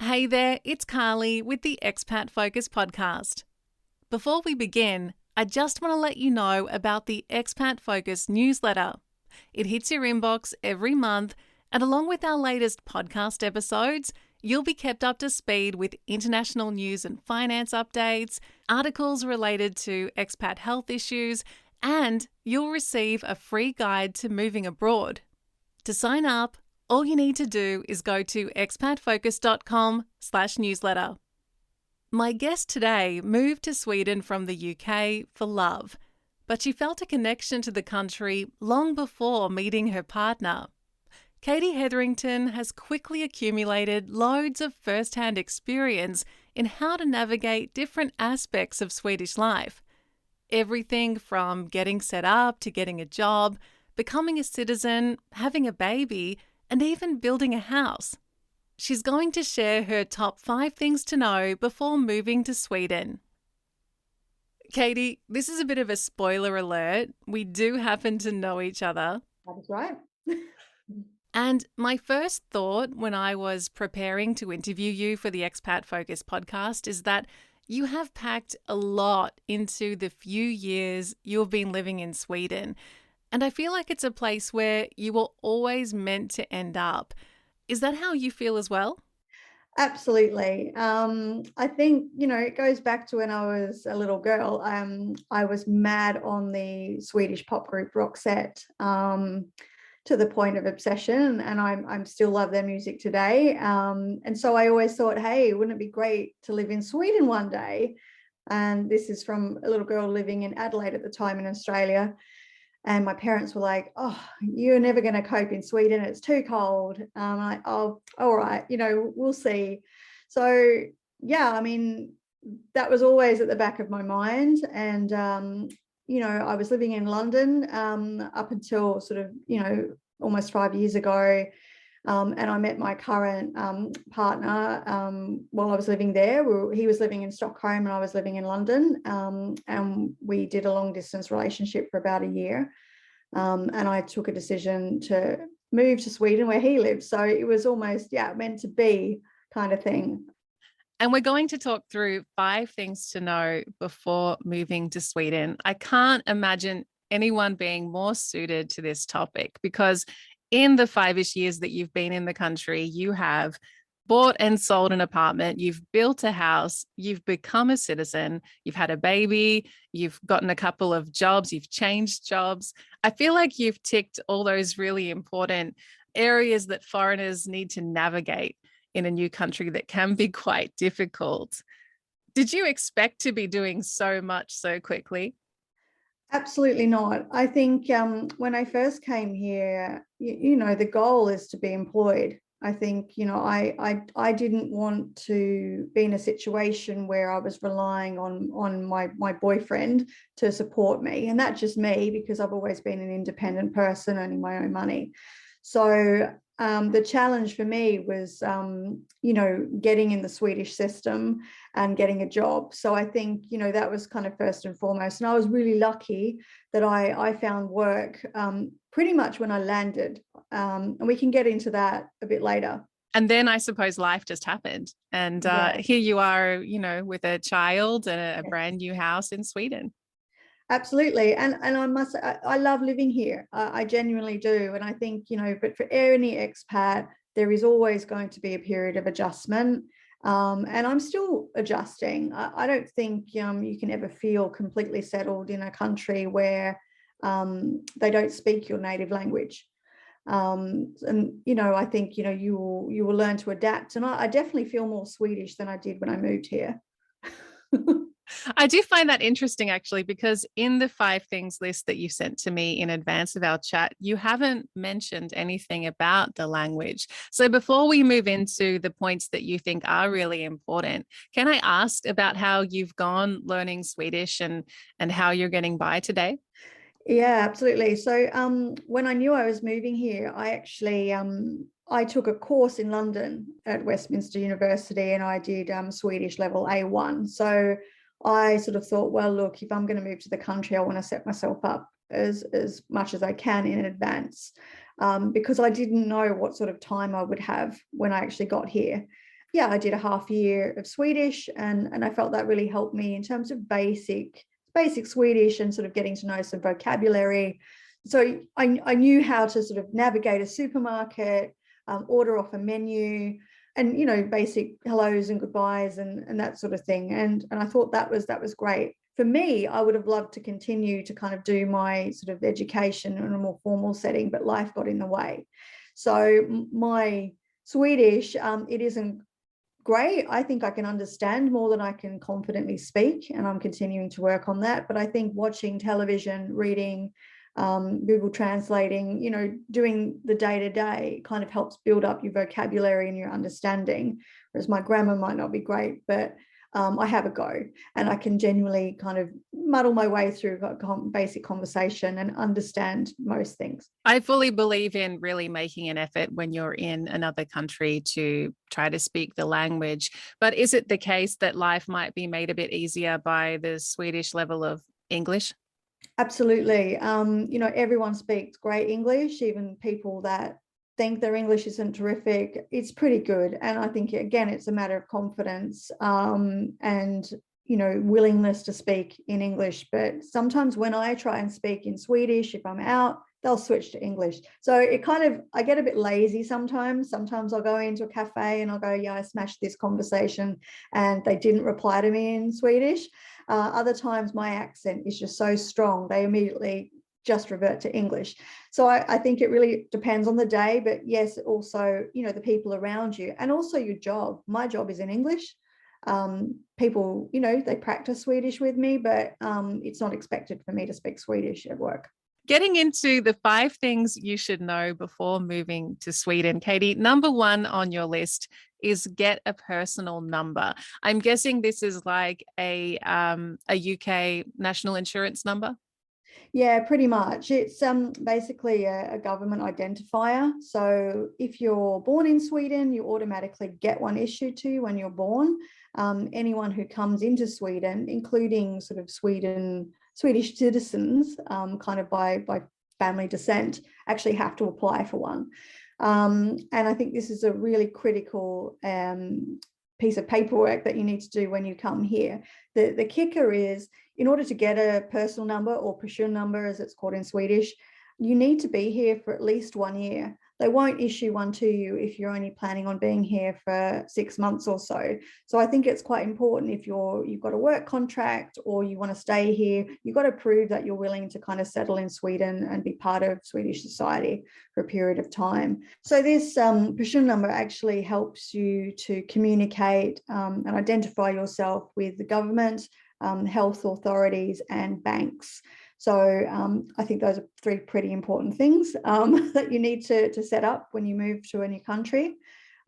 Hey there, it's Carly with the Expat Focus podcast. Before we begin, I just want to let you know about the Expat Focus newsletter. It hits your inbox every month, and along with our latest podcast episodes, you'll be kept up to speed with international news and finance updates, articles related to expat health issues, and you'll receive a free guide to moving abroad. To sign up, all you need to do is go to expatfocus.com/newsletter. My guest today moved to Sweden from the UK for love, but she felt a connection to the country long before meeting her partner. Katy Hetherington has quickly accumulated loads of first-hand experience in how to navigate different aspects of Swedish life. Everything from getting set up to getting a job, becoming a citizen, having a baby, and even building a house. She's going to share her top 5 things to know before moving to Sweden. Katy, this is a bit of a spoiler alert. We do happen to know each other. That is right. And my first thought when I was preparing to interview you for the Expat Focus podcast is that you have packed a lot into the few years you've been living in Sweden. And I feel like it's a place where you were always meant to end up. Is that how you feel as well? Absolutely. I think, it goes back to when I was a little girl. I was mad on the Swedish pop group Roxette, to the point of obsession, and I'm still love their music today. And so I always thought, hey, wouldn't it be great to live in Sweden one day? And this is from a little girl living in Adelaide at the time in Australia. And my parents were like, oh, you're never going to cope in Sweden. It's too cold. I'm like, oh, all right, we'll see. So, yeah, I mean, that was always at the back of my mind. And, I was living in London up until sort of, almost 5 years ago. And I met my current partner while I was living there. He was living in Stockholm and I was living in London. And we did a long distance relationship for about a year. And I took a decision to move to Sweden where he lives. So it was almost, meant to be kind of thing. And we're going to talk through 5 things to know before moving to Sweden. I can't imagine anyone being more suited to this topic because in the 5-ish years that you've been in the country, you have bought and sold an apartment, you've built a house, you've become a citizen, you've had a baby, you've gotten a couple of jobs, you've changed jobs. I feel like you've ticked all those really important areas that foreigners need to navigate in a new country that can be quite difficult. Did you expect to be doing so much so quickly? Absolutely not. I think when I first came here, the goal is to be employed. I think, I didn't want to be in a situation where I was relying on my boyfriend to support me. And that's just me because I've always been an independent person earning my own money. So the challenge for me was, getting in the Swedish system and getting a job. So I think, that was kind of first and foremost. And I was really lucky that I found work pretty much when I landed. And we can get into that a bit later. And then I suppose life just happened. And Yeah. here you are, with a child and a brand new house in Sweden. Absolutely. And I love living here. I genuinely do. And I think, but for any expat, there is always going to be a period of adjustment. And I'm still adjusting. I don't think you can ever feel completely settled in a country where they don't speak your native language. And, I think, you will learn to adapt. And I definitely feel more Swedish than I did when I moved here. I do find that interesting, actually, because in the 5 things list that you sent to me in advance of our chat, you haven't mentioned anything about the language. So before we move into the points that you think are really important, can I ask about how you've gone learning Swedish and how you're getting by today? Yeah, absolutely. So when I knew I was moving here, I actually I took a course in London at Westminster University and I did Swedish level A1. So I sort of thought, well, look, if I'm going to move to the country, I want to set myself up as much as I can in advance because I didn't know what sort of time I would have when I actually got here. yeah, I did a half year of Swedish, and I felt that really helped me in terms of basic Swedish and sort of getting to know some vocabulary. So I knew how to sort of navigate a supermarket, order off a menu, and basic hellos and goodbyes and that sort of thing. And I thought that was great. For me, I would have loved to continue to kind of do my sort of education in a more formal setting, but life got in the way. So my Swedish, it isn't great. I think I can understand more than I can confidently speak, and I'm continuing to work on that. But I think watching television, reading, Google translating, doing the day-to-day kind of helps build up your vocabulary and your understanding. Whereas my grammar might not be great, but I have a go, and I can genuinely kind of muddle my way through basic conversation and understand most things. I fully believe in really making an effort when you're in another country to try to speak the language. But is it the case that life might be made a bit easier by the Swedish level of English? Absolutely. Everyone speaks great English, even people that think their English isn't terrific. It's pretty good. And I think, again, it's a matter of confidence and willingness to speak in English. But sometimes when I try and speak in Swedish, if I'm out, they'll switch to English. So I get a bit lazy sometimes. Sometimes I'll go into a cafe and I'll go, yeah, I smashed this conversation, and they didn't reply to me in Swedish. Other times my accent is just so strong, they immediately just revert to English. So I think it really depends on the day, but yes, also, the people around you and also your job. My job is in English. People, they practice Swedish with me, but it's not expected for me to speak Swedish at work. Getting into the 5 things you should know before moving to Sweden, Katy, number 1 on your list is get a personal number. I'm guessing this is like a UK national insurance number. Yeah, pretty much. It's basically a government identifier. So if you're born in Sweden, you automatically get one issued to you when you're born. Anyone who comes into Sweden, including sort of Swedish citizens, kind of by family descent, actually have to apply for one. And I think this is a really critical piece of paperwork that you need to do when you come here. The kicker is, in order to get a personal number, or personnummer as it's called in Swedish, you need to be here for at least 1 year. They won't issue one to you if you're only planning on being here for 6 months or so. So I think it's quite important, if you've got a work contract or you want to stay here, you've got to prove that you're willing to kind of settle in Sweden and be part of Swedish society for a period of time. So this personnummer actually helps you to communicate and identify yourself with the government, health authorities and banks. So I think those are 3 pretty important things that you need to set up when you move to a new country.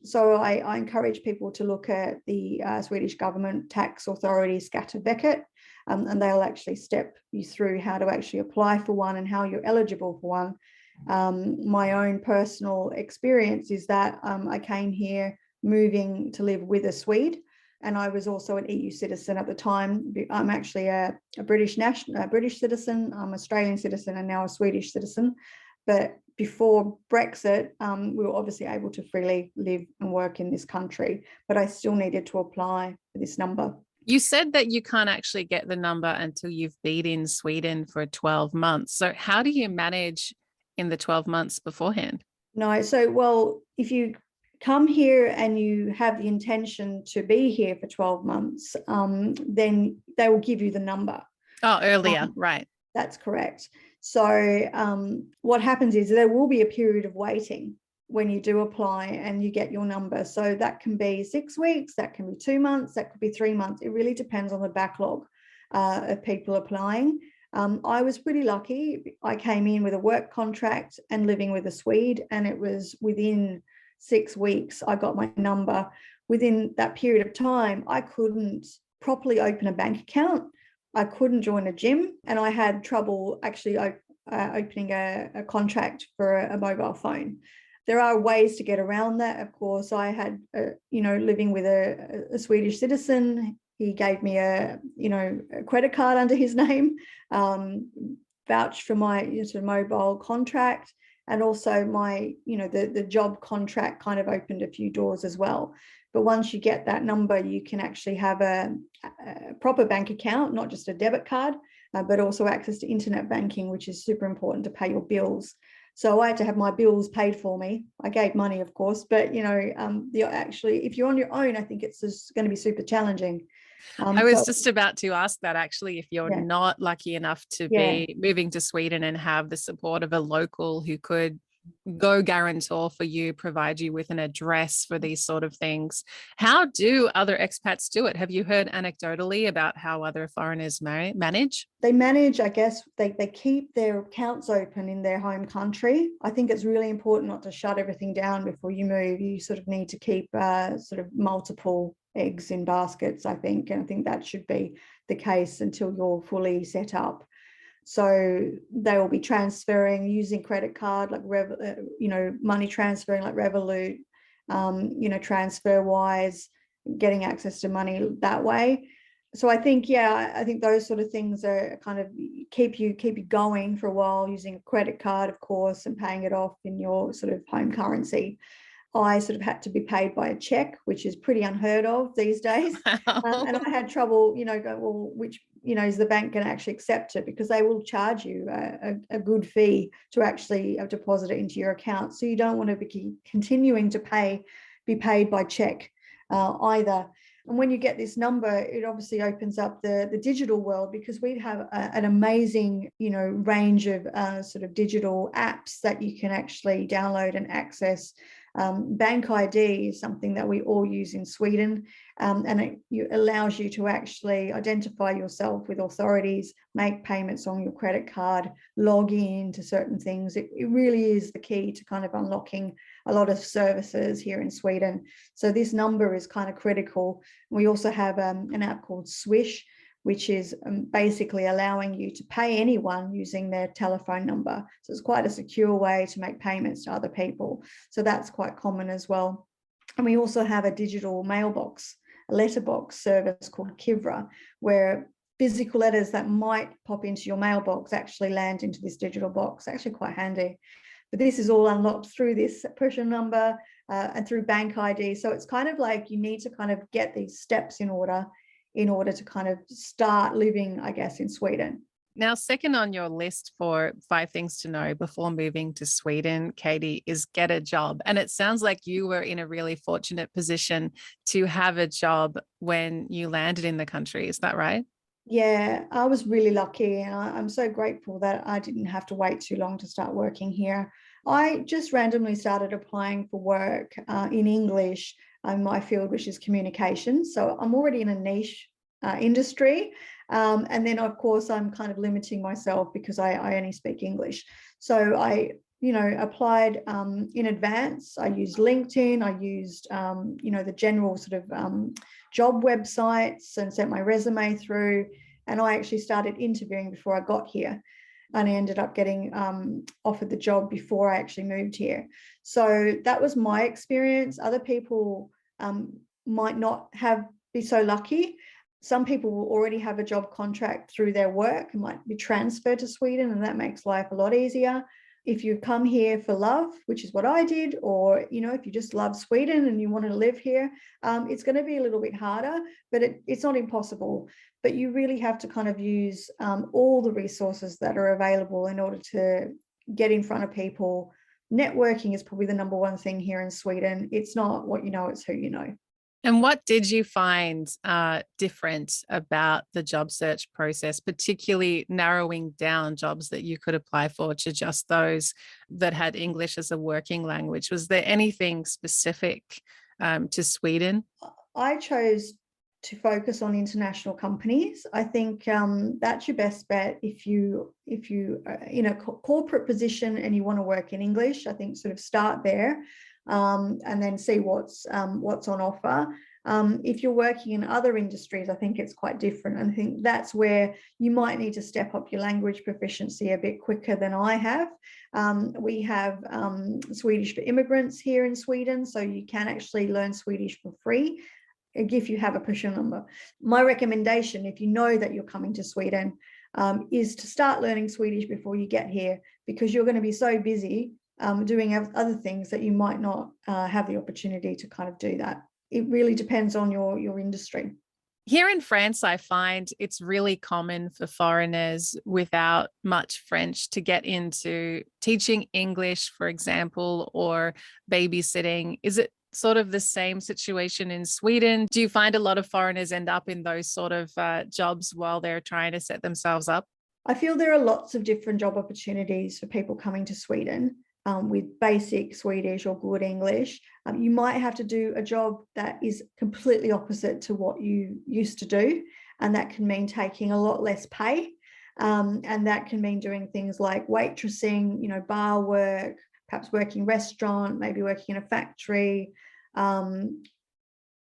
So I encourage people to look at the Swedish government tax authority Skatteverket, and they'll actually step you through how to actually apply for one and how you're eligible for one. My own personal experience is that I came here moving to live with a Swede, and I was also an EU citizen at the time. I'm actually a British citizen, I'm Australian citizen, and now a Swedish citizen. But before Brexit, we were obviously able to freely live and work in this country, but I still needed to apply for this number. You said that you can't actually get the number until you've been in Sweden for 12 months. So how do you manage in the 12 months beforehand? No, so, well, if you come here and you have the intention to be here for 12 months, then they will give you the number. Oh, earlier, right. That's correct. So what happens is there will be a period of waiting when you do apply and you get your number. So that can be 6 weeks, that can be 2 months, that could be 3 months. It really depends on the backlog of people applying. I was pretty lucky. I came in with a work contract and living with a Swede, and it was within 6 weeks I got my number. Within that period of time, I couldn't properly open a bank account. I couldn't join a gym, and I had trouble actually opening a contract for a mobile phone. There are ways to get around that. Of course, I had, living with a Swedish citizen. He gave me a credit card under his name, vouched for my mobile contract. And also my, the job contract kind of opened a few doors as well. But once you get that number, you can actually have a proper bank account, not just a debit card, but also access to internet banking, which is super important to pay your bills. So I had to have my bills paid for me. I gave money, of course, but actually, if you're on your own, I think it's just going to be super challenging. I was just about to ask that, actually, if you're not lucky enough to be moving to Sweden and have the support of a local who could go guarantor for you, provide you with an address for these sort of things. How do other expats do it? Have you heard anecdotally about how other foreigners manage? They manage, I guess, they keep their accounts open in their home country. I think it's really important not to shut everything down before you move. You sort of need to keep sort of multiple eggs in baskets, I think. And I think that should be the case until you're fully set up. So they will be transferring using credit card, like money transferring like Revolut, TransferWise, getting access to money that way. So I think those sort of things are kind of keep you going for a while, using a credit card, of course, and paying it off in your sort of home currency. I sort of had to be paid by a check, which is pretty unheard of these days. Wow. And I had trouble, which, is the bank going to actually accept it? Because they will charge you a good fee to actually deposit it into your account. So you don't want to be continuing to be paid by check either. And when you get this number, it obviously opens up the digital world, because we have an amazing, range of sort of digital apps that you can actually download and access. Bank ID is something that we all use in Sweden, and it allows you to actually identify yourself with authorities, make payments on your credit card, log in to certain things. It really is the key to kind of unlocking a lot of services here in Sweden. So this number is kind of critical. We also have an app called Swish, which is basically allowing you to pay anyone using their telephone number. So it's quite a secure way to make payments to other people. So that's quite common as well. And we also have a digital mailbox, a letterbox service called Kivra, where physical letters that might pop into your mailbox actually land into this digital box. Actually quite handy. But this is all unlocked through this push-in number and through bank ID. So it's kind of like you need to kind of get these steps in order to kind of start living, I guess, in Sweden. Now, second on your list for 5 things to know before moving to Sweden, Katy, is get a job. And it sounds like you were in a really fortunate position to have a job when you landed in the country. Is that right? Yeah, I was really lucky, and I'm so grateful that I didn't have to wait too long to start working here. I just randomly started applying for work in English in my field, which is communication. So I'm already in a niche industry. And then, of course, I'm kind of limiting myself because I only speak English. So I applied in advance. I used LinkedIn. I used, the general sort of job websites, and sent my resume through. And I actually started interviewing before I got here. And I ended up getting offered the job before I actually moved here. So that was my experience. Other people might not be so lucky. Some people will already have a job contract through their work and might be transferred to Sweden, and that makes life a lot easier. If you come here for love, which is what I did, or if you just love Sweden and you want to live here, it's going to be a little bit harder, but it's not impossible. But you really have to kind of use all the resources that are available in order to get in front of people. Networking is probably the number one thing here in Sweden. It's not what you know, it's who you know. And what did you find different about the job search process, particularly narrowing down jobs that you could apply for to just those that had English as a working language? Was there anything specific to Sweden? I chose to focus on international companies. I think that's your best bet if you are in a corporate position and you want to work in English. I think sort of start there. And then see what's on offer. If you're working in other industries, I think it's quite different. And I think that's where you might need to step up your language proficiency a bit quicker than I have. We have Swedish for immigrants here in Sweden, so you can actually learn Swedish for free if you have a push-in number. My recommendation, if you know that you're coming to Sweden, is to start learning Swedish before you get here, because you're going to be so busy doing other things that you might not have the opportunity to kind of do that. It really depends on your industry. Here in France, I find it's really common for foreigners without much French to get into teaching English, for example, or babysitting. Is it sort of the same situation in Sweden? Do you find a lot of foreigners end up in those sort of jobs while they're trying to set themselves up? I feel there are lots of different job opportunities for people coming to Sweden. With basic Swedish or good English, you might have to do a job that is completely opposite to what you used to do. And that can mean taking a lot less pay. And that can mean doing things like waitressing, bar work, perhaps working restaurant, maybe working in a factory,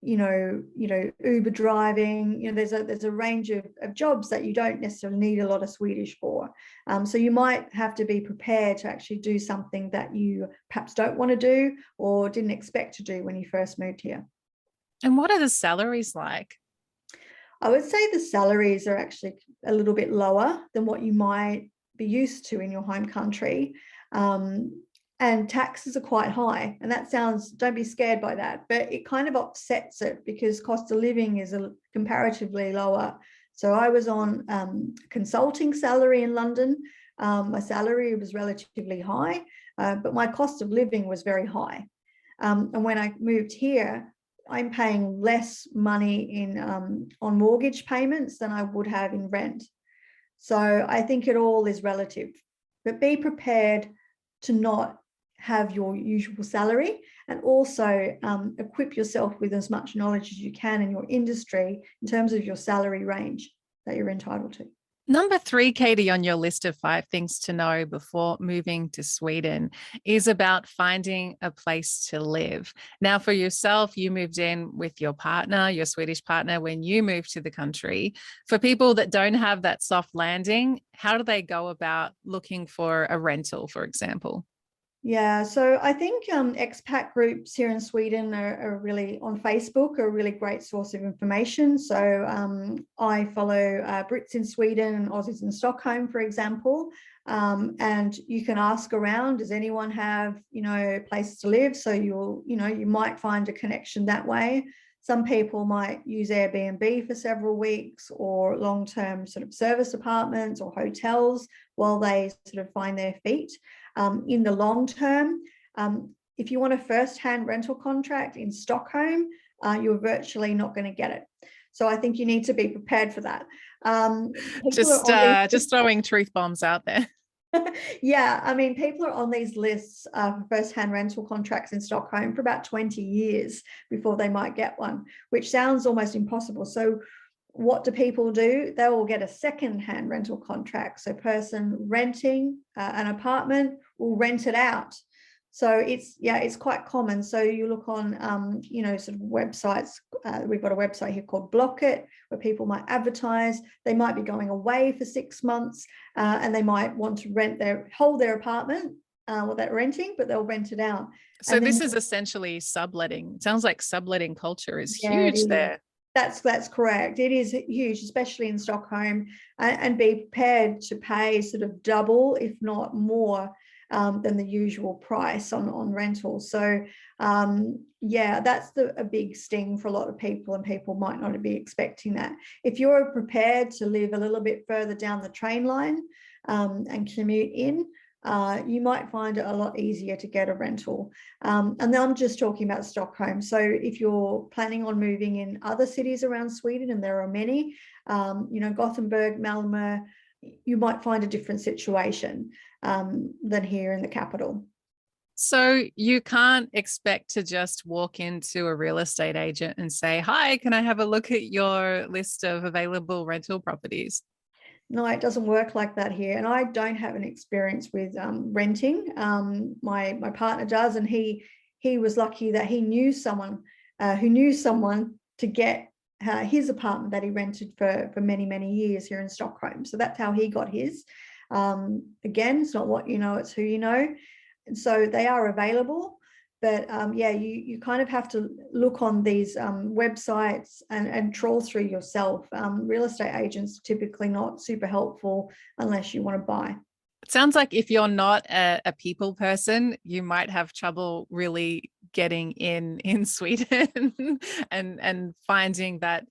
Uber driving. There's a range of jobs that you don't necessarily need a lot of Swedish for. So you might have to be prepared to actually do something that you perhaps don't want to do or didn't expect to do when you first moved here. And what are the salaries like? I would say the salaries are actually a little bit lower than what you might be used to in your home country. And taxes are quite high. And that sounds, don't be scared by that, but it kind of upsets it because cost of living is comparatively lower. So I was on consulting salary in London. My salary was relatively high, but my cost of living was very high. And when I moved here, I'm paying less money in on mortgage payments than I would have in rent. So I think it all is relative, but be prepared to not have your usual salary, and also equip yourself with as much knowledge as you can in your industry in terms of your salary range that you're entitled to. Number 3, Katy, on your list of 5 things to know before moving to Sweden is about finding a place to live. Now, for yourself, you moved in with your partner, your Swedish partner, when you moved to the country. For people that don't have that soft landing, how do they go about looking for a rental, for example? Yeah, so I think expat groups here in Sweden are really on Facebook, are a really great source of information. So I follow Brits in Sweden and Aussies in Stockholm, for example, and you can ask around, does anyone have, places to live? So you might find a connection that way. Some people might use Airbnb for several weeks, or long-term sort of service apartments or hotels while they sort of find their feet. In the long term, if you want a first-hand rental contract in Stockholm, you're virtually not going to get it. So I think you need to be prepared for that. Just throwing truth bombs out there. Yeah, I mean, people are on these lists for first-hand rental contracts in Stockholm for about 20 years before they might get one, which sounds almost impossible. So what do people do? They will get a second-hand rental contract. So person renting an apartment will rent it out. So it's quite common. So you look on, sort of websites. We've got a website here called Block It, where people might advertise. They might be going away for 6 months, and they might want to hold their apartment, what they're renting, but they'll rent it out. So this is essentially subletting. It sounds like subletting culture is huge there. That's correct. It is huge, especially in Stockholm, and be prepared to pay sort of double, if not more, than the usual price on rentals. So that's a big sting for a lot of people, and people might not be expecting that. If you're prepared to live a little bit further down the train line and commute in, you might find it a lot easier to get a rental. And then I'm just talking about Stockholm. So if you're planning on moving in other cities around Sweden, and there are many, Gothenburg, Malmö, you might find a different situation than here in the capital. So you can't expect to just walk into a real estate agent and say, "Hi, can I have a look at your list of available rental properties?" No, it doesn't work like that here. And I don't have an experience with renting. My partner does, and he was lucky that he knew someone who knew someone to get his apartment that he rented for many, many years here in Stockholm. So that's how he got his. Again, it's not what you know, it's who you know. And so they are available. But you kind of have to look on these websites and trawl through yourself. Real estate agents are typically not super helpful unless you want to buy. It sounds like if you're not a people person, you might have trouble really getting in Sweden and finding that,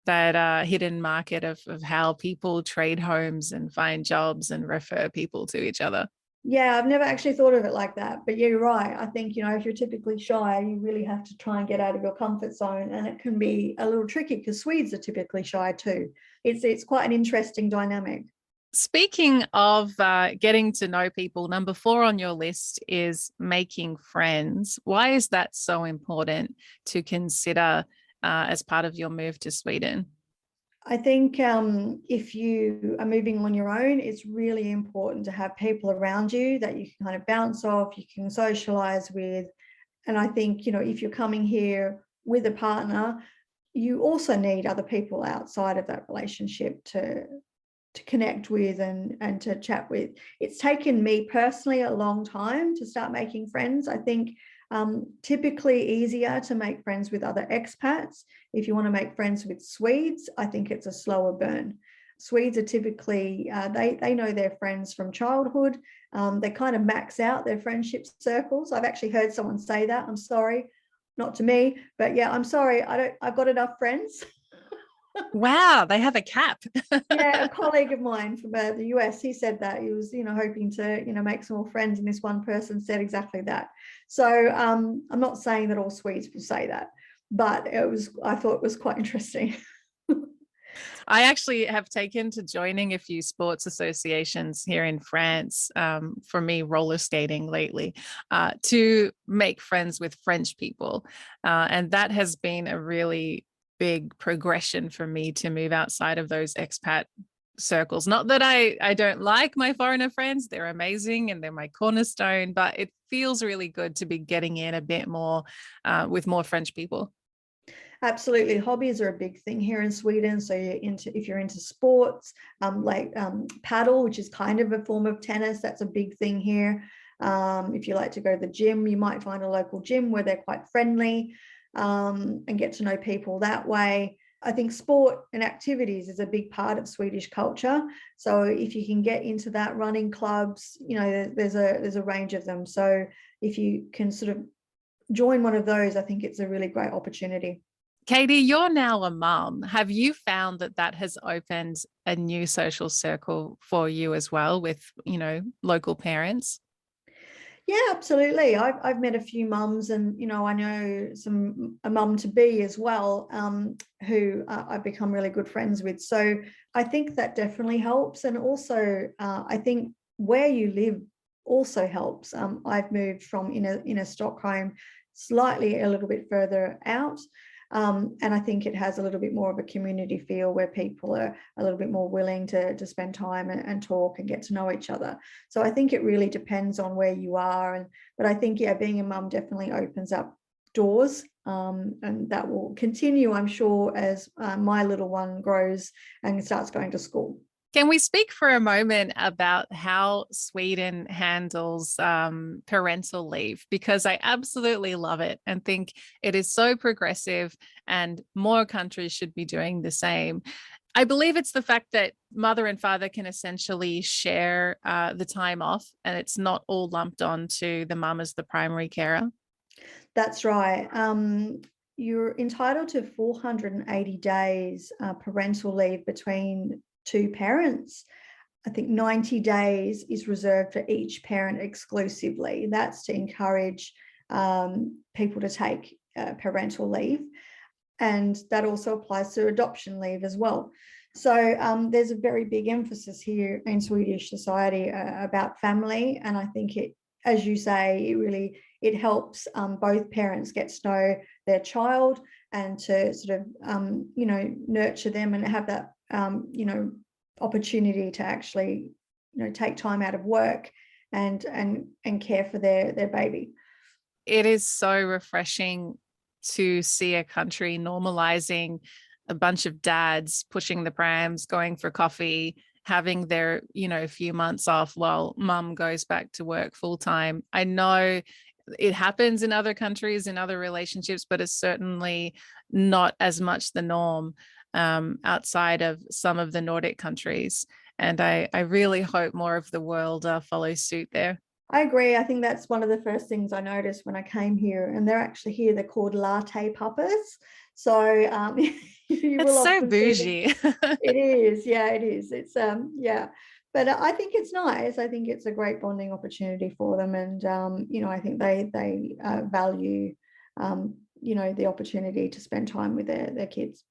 that hidden market of how people trade homes and find jobs and refer people to each other. Yeah, I've never actually thought of it like that, but you're right. I think, if you're typically shy, you really have to try and get out of your comfort zone, and it can be a little tricky because Swedes are typically shy too. It's quite an interesting dynamic. Speaking of getting to know people, number 4 on your list is making friends. Why is that so important to consider as part of your move to Sweden? I think if you are moving on your own, it's really important to have people around you that you can kind of bounce off, you can socialize with. And I think, if you're coming here with a partner, you also need other people outside of that relationship to connect with and to chat with. It's taken me personally a long time to start making friends. I think typically easier to make friends with other expats. If you want to make friends with Swedes, I think it's a slower burn. Swedes are typically, they know their friends from childhood. They kind of max out their friendship circles. I've actually heard someone say that. I'm sorry, not to me, but yeah, I'm sorry. I've got enough friends. Wow, they have a cap. Yeah, a colleague of mine from the US, he said that he was, hoping to, make some more friends, and this one person said exactly that. So I'm not saying that all Swedes will say that, but I thought it was quite interesting. I actually have taken to joining a few sports associations here in France, for me, roller skating lately, to make friends with French people. And that has been a really big progression for me to move outside of those expat circles. Not that I don't like my foreigner friends, they're amazing and they're my cornerstone, but it feels really good to be getting in a bit more with more French people. Absolutely. Hobbies are a big thing here in Sweden. So if you're into sports, like paddle, which is kind of a form of tennis, that's a big thing here. If you like to go to the gym, you might find a local gym where they're quite friendly, and get to know people that way. I think sport and activities is a big part of Swedish culture. So if you can get into that, running clubs, there's a range of them. So if you can sort of join one of those, I think it's a really great opportunity. Katy, you're now a mum. Have you found that that has opened a new social circle for you as well with, local parents? Yeah, absolutely. I've met a few mums, and I know a mum to be as well, who I've become really good friends with. So I think that definitely helps, and also I think where you live also helps. I've moved from in a Stockholm, slightly a little bit further out. And I think it has a little bit more of a community feel where people are a little bit more willing to spend time and talk and get to know each other. So I think it really depends on where you are. But I think, yeah, being a mum definitely opens up doors, and that will continue, I'm sure, as my little one grows and starts going to school. Can we speak for a moment about how Sweden handles parental leave? Because I absolutely love it and think it is so progressive, and more countries should be doing the same. I believe it's the fact that mother and father can essentially share the time off, and it's not all lumped on to the mum as the primary carer. That's right. You're entitled to 480 days parental leave between two parents. I think 90 days is reserved for each parent exclusively. That's to encourage people to take parental leave. And that also applies to adoption leave as well. So there's a very big emphasis here in Swedish society about family. And I think it, as you say, it helps both parents get to know their child and to sort of, nurture them and have that, opportunity to actually, take time out of work and care for their baby. It is so refreshing to see a country normalizing a bunch of dads pushing the prams, going for coffee, having their, few months off while mum goes back to work full time. I know it happens in other countries, in other relationships, but it's certainly not as much the norm outside of some of the Nordic countries. And I really hope more of the world follows suit there. I agree. I think that's one of the first things I noticed when I came here, and they're actually here. They're called latte puppers. So you It's will so often see them. bougie. It is, yeah, it is. It's yeah, but I think it's nice. I think it's a great bonding opportunity for them, and I think they value the opportunity to spend time with their kids.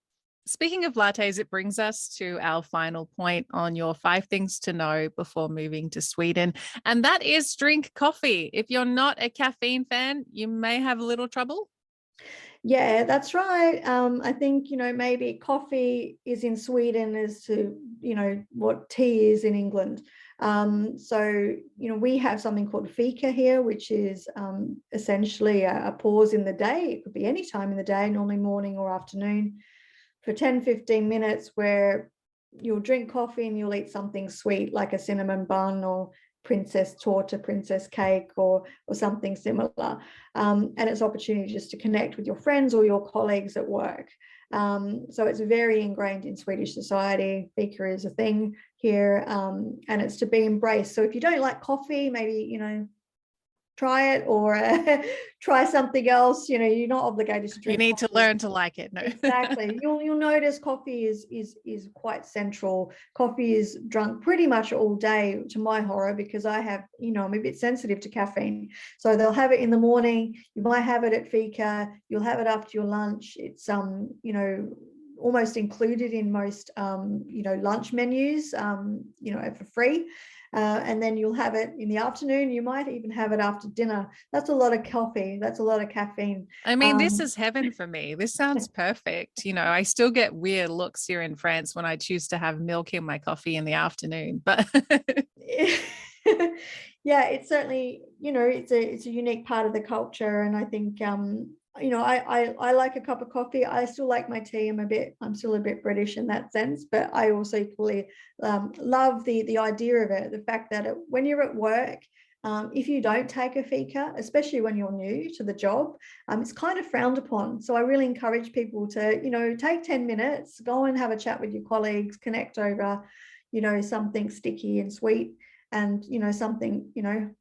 Speaking of lattes, it brings us to our final point on your 5 things to know before moving to Sweden. And that is drink coffee. If you're not a caffeine fan, you may have a little trouble. Yeah, that's right. I think, maybe coffee is in Sweden as to, what tea is in England. So, we have something called fika here, which is essentially a pause in the day. It could be any time in the day, normally morning or afternoon, for 10-15 minutes, where you'll drink coffee and you'll eat something sweet like a cinnamon bun or princess torta, princess cake, or something similar. And it's opportunity just to connect with your friends or your colleagues at work. So it's very ingrained in Swedish society. Fika is a thing here, and it's to be embraced. So if you don't like coffee, maybe try it, or try something else. You're not obligated to You drink need to coffee. learn to like it. No. Exactly. You'll notice coffee is quite central. Coffee is drunk pretty much all day, to my horror, because I have, I'm a bit sensitive to caffeine. So they'll have it in the morning. You might have it at fika. You'll have it after your lunch. It's almost included in most lunch menus, for free. And then you'll have it in the afternoon. You might even have it after dinner. That's a lot of coffee. That's a lot of caffeine. I mean, this is heaven for me. This sounds perfect. I still get weird looks here in France when I choose to have milk in my coffee in the afternoon. But yeah, it's certainly, it's a unique part of the culture. And I think I like a cup of coffee. I still like my tea. I'm still a bit British in that sense, but I also equally love the idea of it. The fact that when you're at work, if you don't take a fika, especially when you're new to the job, it's kind of frowned upon. So I really encourage people to, take 10 minutes, go and have a chat with your colleagues, connect over, something sticky and sweet, and, something,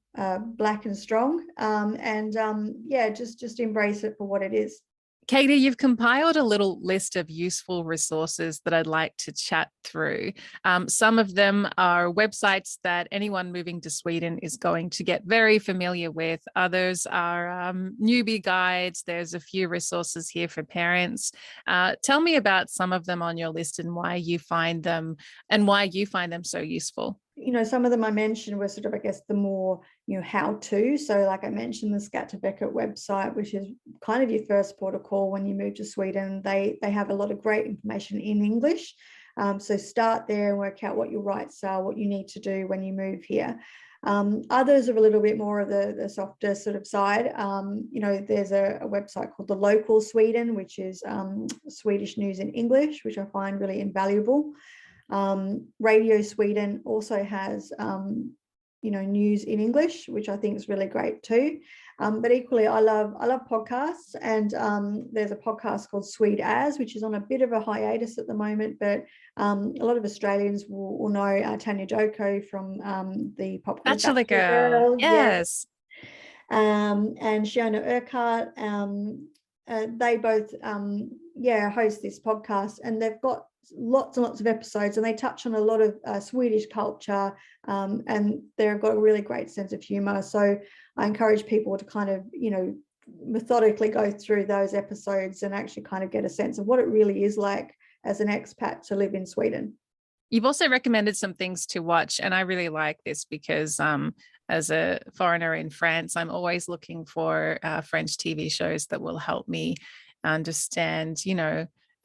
black and strong. Yeah, just embrace it for what it is. Katy, you've compiled a little list of useful resources that I'd like to chat through. Some of them are websites that anyone moving to Sweden is going to get very familiar with. Others are newbie guides. There's a few resources here for parents. Tell me about some of them on your list and why you find them so useful. Some of them I mentioned were sort of, I guess, the more, how to. So like I mentioned, the Skatteverket website, which is kind of your first port of call when you move to Sweden. They have a lot of great information in English. So start there and work out what your rights are, what you need to do when you move here. Others are a little bit more of the softer sort of side. There's a website called The Local Sweden, which is Swedish news in English, which I find really invaluable. Radio Sweden also has news in English, which I think is really great too. But equally, I love podcasts, and there's a podcast called Swede, which is on a bit of a hiatus at the moment, but a lot of Australians will know Tanya Joko from the pop group Bachelor Girl. Yes. And Shiona Urquhart. They both host this podcast, and they've got lots and lots of episodes, and they touch on a lot of Swedish culture, and they've got a really great sense of humor. So I encourage people to kind of methodically go through those episodes and actually kind of get a sense of what it really is like as an expat to live in Sweden. You've also recommended some things to watch, and I really like this because as a foreigner in France, I'm always looking for French TV shows that will help me understand,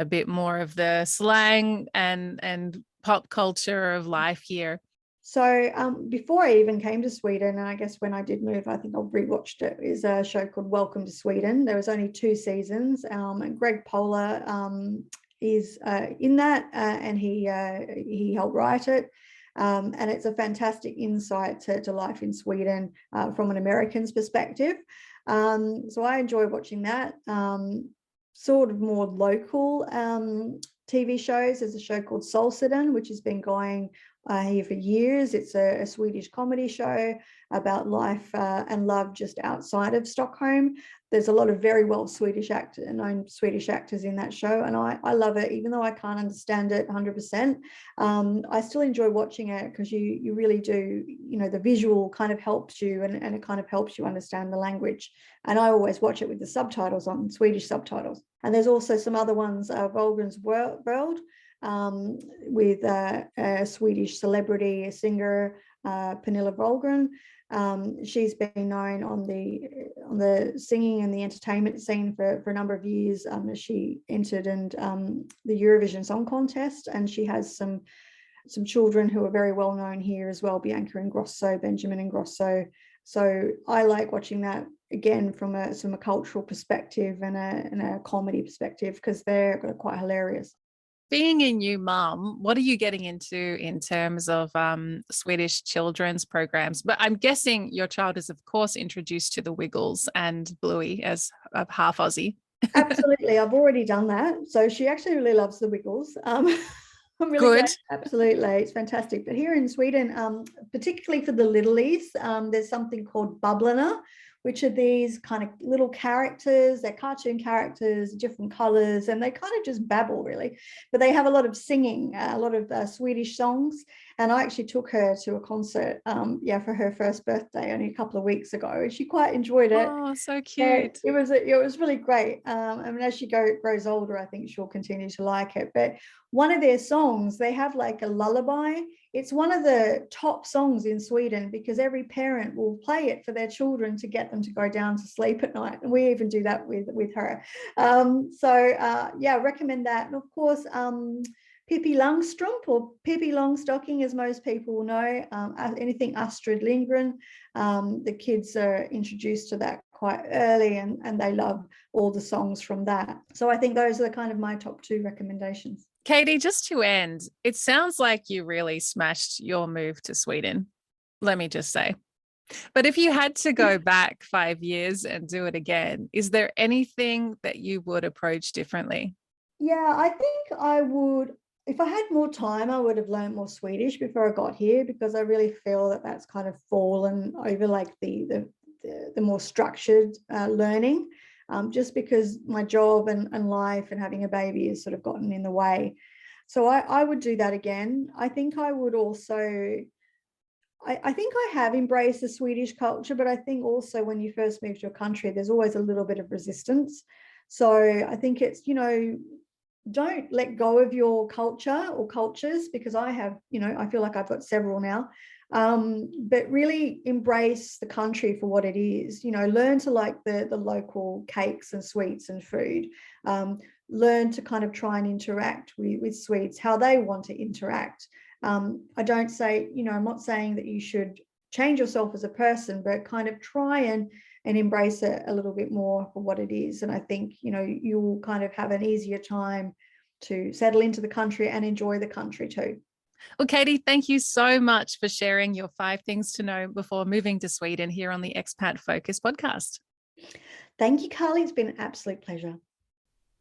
a bit more of the slang and pop culture of life here. So before I even came to Sweden, and I guess when I did move, I think I rewatched it, is a show called Welcome to Sweden. There was only 2 seasons, and Greg Poler is in that, and he helped write it. And it's a fantastic insight to life in Sweden from an American's perspective. So I enjoy watching that. Sort of more local TV shows. There's a show called Solsidan, which has been going here for years. It's a Swedish comedy show about life and love just outside of Stockholm. There's a lot of very well known Swedish actors in that show, and I love it, even though I can't understand it 100%. I still enjoy watching it because you really do, the visual kind of helps you, and it kind of helps you understand the language. And I always watch it with the subtitles on, Swedish subtitles. And there's also some other ones, Volgren's World, with a Swedish celebrity, a singer, Pernilla Volgren. She's been known on the singing and the entertainment scene for a number of years. She entered in the Eurovision Song Contest, and she has some children who are very well known here as well, Bianca Ingrosso, Benjamin Ingrosso. So I like watching that again from a cultural perspective and a comedy perspective, because they're quite hilarious. Being a new mum, what are you getting into in terms of Swedish children's programs? But I'm guessing your child is, of course, introduced to the Wiggles and Bluey as a half Aussie. Absolutely. I've already done that. So she actually really loves the Wiggles. I'm really Good. glad. Absolutely. It's fantastic. But here in Sweden, particularly for the littlies, there's something called Bubblarna, which are these kind of little characters. They're cartoon characters, different colors, and they kind of just babble, really. But they have a lot of singing, a lot of Swedish songs. And I actually took her to a concert, for her first birthday only a couple of weeks ago. She quite enjoyed it. Oh, so cute. It was really great. I mean, as she grows older, I think she'll continue to like it. But one of their songs, they have like a lullaby. It's one of the top songs in Sweden, because every parent will play it for their children to get them to go down to sleep at night. And we even do that with her. Recommend that. And of course, Pippi Longstrump, or Pippi Longstocking, as most people know, anything Astrid Lindgren. The kids are introduced to that quite early, and they love all the songs from that. So I think those are kind of my top 2 recommendations. Katy, just to end, it sounds like you really smashed your move to Sweden, let me just say. But if you had to go back 5 years and do it again, is there anything that you would approach differently? Yeah, I think I would. If I had more time, I would have learned more Swedish before I got here, because I really feel that that's kind of fallen over, like the more structured learning, just because my job and life and having a baby has sort of gotten in the way. So I would do that again. I think I would also, I think I have embraced the Swedish culture, but I think also when you first move to a country, there's always a little bit of resistance. So I think it's, don't let go of your culture or cultures, because I have, I feel like I've got several now, but really embrace the country for what it is. Learn to like the local cakes and sweets and food. Learn to kind of try and interact with Swedes, how they want to interact. I don't say, I'm not saying that you should change yourself as a person, but kind of try and embrace it a little bit more for what it is. And I think, you'll kind of have an easier time to settle into the country and enjoy the country too. Well, Katy, thank you so much for sharing your 5 things to know before moving to Sweden here on the Expat Focus podcast. Thank you, Carly. It's been an absolute pleasure.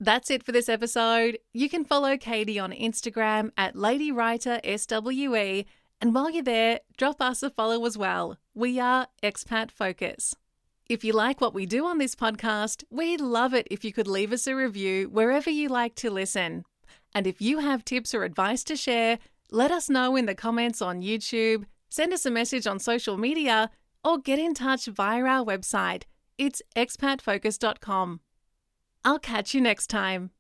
That's it for this episode. You can follow Katy on Instagram at LadyWriterSWE. And while you're there, drop us a follow as well. We are Expat Focus. If you like what we do on this podcast, we'd love it if you could leave us a review wherever you like to listen. And if you have tips or advice to share, let us know in the comments on YouTube, send us a message on social media, or get in touch via our website. It's expatfocus.com. I'll catch you next time.